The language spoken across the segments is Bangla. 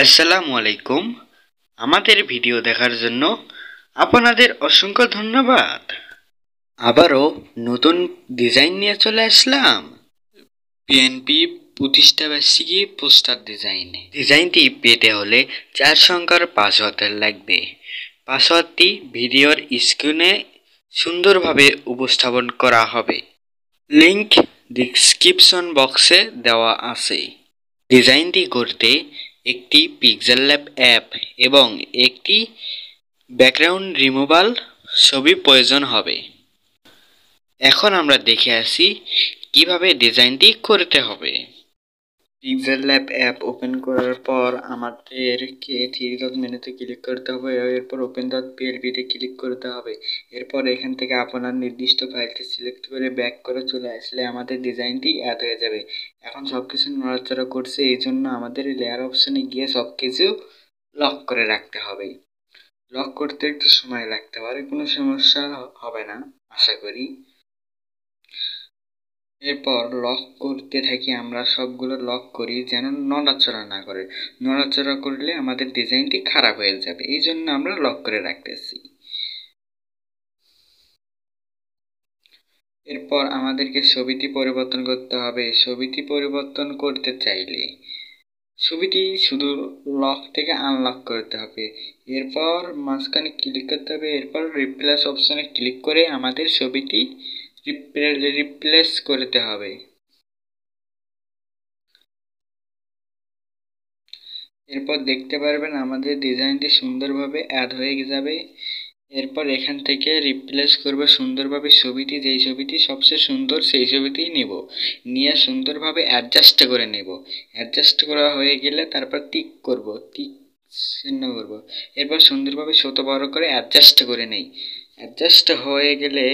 আসসালামু আলাইকুম। আমাদের ভিডিও দেখার জন্য আপনাদের অসংখ্য ধন্যবাদ। আবারও নতুন ডিজাইন নিয়ে চলে আসলাম। বিএনপি প্রতিষ্ঠাবার্ষিকী পোস্টার ডিজাইনটি পেতে হলে 4 সংখ্যার পাসওয়ার্ড লাগবে। পাসওয়ার্ডটি ভিডিওর স্ক্রিনে সুন্দরভাবে উপস্থাপন করা হবে। লিংক ডেসক্রিপশন বক্সে দেওয়া আছে। ডিজাইনটি করতে একটি পিক্সেল ল্যাব অ্যাপ এবং একটি ব্যাকগ্রাউন্ড রিমুভাল ছবি প্রয়োজন হবে। এখন আমরা দেখে আসি কিভাবে ডিজাইনটি করতে হবে। পিক্সেল ল্যাব অ্যাপ ওপেন করার পর আমাদেরকে থ্রি ডট মেনুতে ক্লিক করতে হবে, এরপর ওপেন ডট পিএলপিতে ক্লিক করতে হবে। এরপর এখান থেকে আপনার নির্দিষ্ট ফাইলটি সিলেক্ট করে ব্যাক করে চলে আসলে আমাদের ডিজাইনটি অ্যাড হয়ে যাবে। এখন সব কিছু নড়াচড়া করছে, এই জন্য আমাদের লেয়ার অপশনে গিয়ে সব কিছু লক করে রাখতে হবে। লক করতে একটু সময় লাগতে পারে, কোনো সমস্যা হবে না আশা করি। এরপর লক করতে থাকি, আমরা সবগুলো লক করি যেন নড়াচড়া না করে। নড়াচড়া করলে আমাদের ডিজাইনটি খারাপ হয়ে যাবে, এই জন্য আমরা লক করে রাখতেছি। এরপর আমাদেরকে ছবিটি পরিবর্তন করতে হবে। ছবিটি পরিবর্তন করতে চাইলে ছবিটি শুধু লক থেকে আনলক করতে হবে। এরপর মাঝখানে ক্লিক করতে হবে, এরপর রিপ্লেস অপশনে ক্লিক করে আমাদের ছবিটি রিপ্লেস করতে হবে। এরপর দেখতে পারবেন আমাদের ডিজাইনটি সুন্দরভাবে অ্যাড হয়ে যাবে। এরপর এখান থেকে রিপ্লেস করব সুন্দরভাবে ছবিটি, যেই ছবিটি সবচেয়ে সুন্দর সেই ছবিটিই নেব, নিয়ে সুন্দরভাবে অ্যাডজাস্ট করে নেব। অ্যাডজাস্ট করা হয়ে গেলে তারপর টিক করব, টিক চিহ্ন করব। এরপর সুন্দরভাবে ছোট বড় করে অ্যাডজাস্ট করে নেই। অ্যাডজাস্ট হয়ে গেলে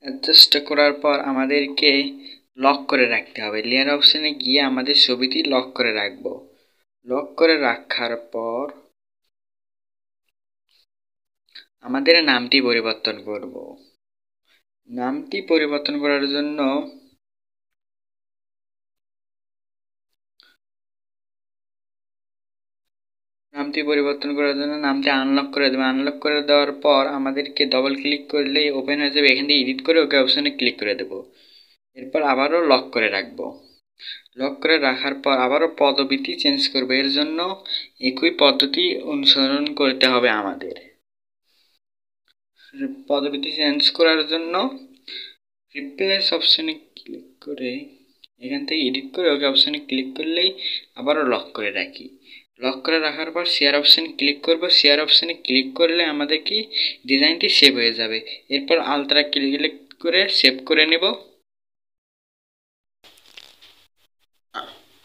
অ্যাডজাস্ট করার পর আমাদেরকে লক করে রাখতে হবে। লেয়ার অপশনে গিয়ে আমাদের ছবিটি লক করে রাখব। লক করে রাখার পর আমাদের নামটি পরিবর্তন করব। নামটি পরিবর্তন করার জন্য নামটি আনলক করে দেবো। আনলক করে দেওয়ার পর আমাদেরকে ডবল ক্লিক করলেই ওপেন হয়ে যাবে। এখান থেকে এডিট করে ওকে অপশনে ক্লিক করে দেব। এরপর আবারও লক করে রাখবো। লক করে রাখার পর আবারও পদবিটি চেঞ্জ করবো, এর জন্য একই পদ্ধতি অনুসরণ করতে হবে আমাদের। পদবিটি চেঞ্জ করার জন্য রিপ্লেস অপশনে ক্লিক করে এখান থেকে এডিট করে ওকে অপশনে ক্লিক করলেই আবারও লক করে রাখি। লক করে রাখার পর শেয়ার অপশনে ক্লিক করব। শেয়ার অপশনে ক্লিক করলে আমাদের কি ডিজাইনটি সেভ হয়ে যাবে। এরপর আলট্রা ক্লিক করে সেভ করে নেব।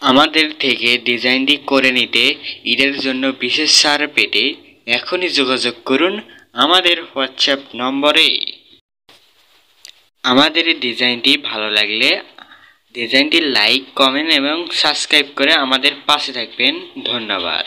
আমাদের থেকে ডিজাইনটি করে নিতে ঈদের জন্য বিশেষ ছাড় পেতে এখনই যোগাযোগ করুন আমাদের হোয়াটসঅ্যাপ নম্বরে। আমাদের ডিজাইনটি ভালো লাগলে ডিজাইনটি লাইক, কমেন্ট এবং সাবস্ক্রাইব করে আমাদের পাশে থাকবেন। ধন্যবাদ।